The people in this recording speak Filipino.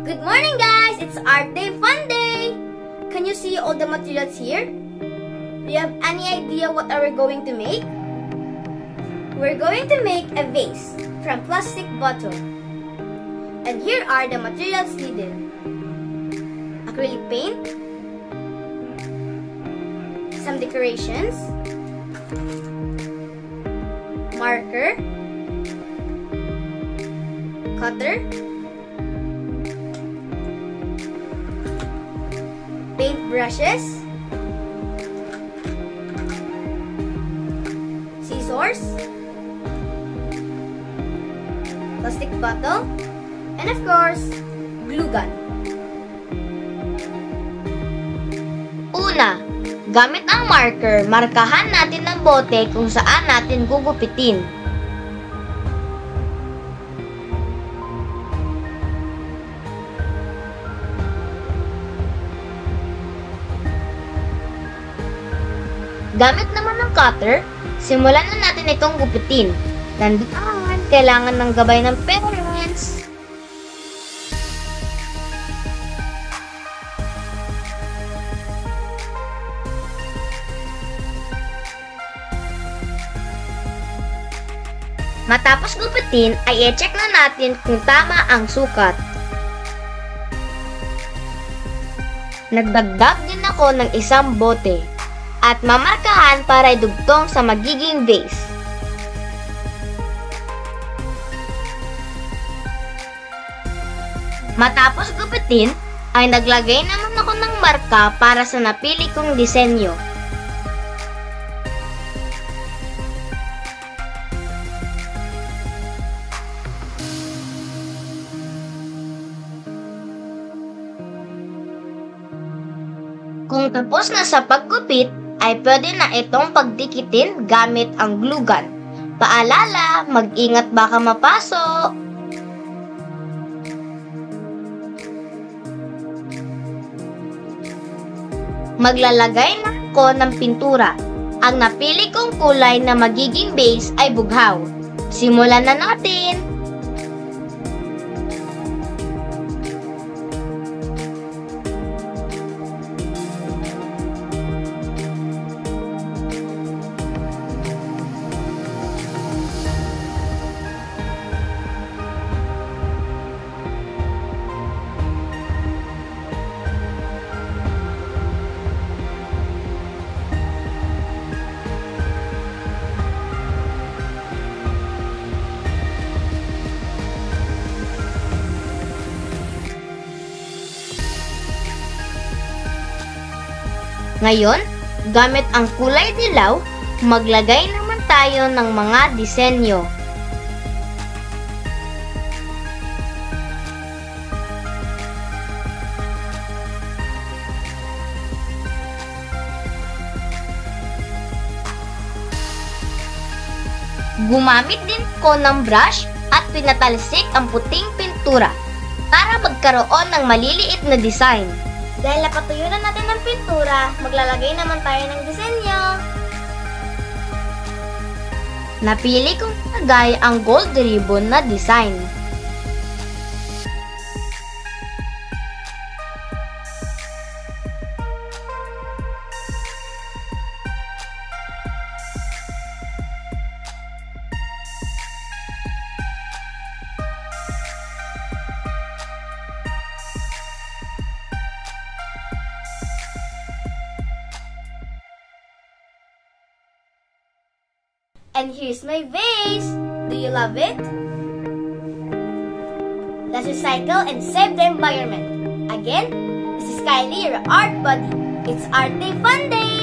Good morning guys! It's Art Day Fun Day! Can you see all the materials here? Do you have any idea what are we going to make? We're going to make a vase from plastic bottle. And here are the materials needed. Acrylic paint, some decorations, marker, cutter, paint brushes, scissors, plastic bottle, and of course, glue gun. Una, gamit ang marker, markahan natin ng bote kung saan natin gugupitin. Gamit naman ng cutter, simulan na natin itong gupitin. Tandaan, kailangan ng gabay ng parents. Matapos gupitin, ay i-check na natin kung tama ang sukat. Nagdagdag din ako ng isang bote at mamarkahan para idugtong sa magiging vase. Matapos gupitin, ay naglagay naman ako ng marka para sa napili kong disenyo. Kung tapos na sa paggupit, ay pwede na itong pagdikitin gamit ang glue gun. Paalala, mag-ingat baka mapasok. Maglalagay na ako ng pintura. Ang napili kong kulay na magiging base ay bughaw. Simulan na natin! Ngayon, gamit ang kulay dilaw, maglagay naman tayo ng mga disenyo. Gumamit din ko ng brush at pinatalsik ang puting pintura para magkaroon ng maliliit na design. Dahil napatuyo na natin ng pintura, maglalagay naman tayo ng disenyo. Napili kong ilagay ang gold ribbon na design. And here's my vase! Do you love it? Let's recycle and save the environment. Again, this is Kylie, your art buddy. It's Art Day Fun Day!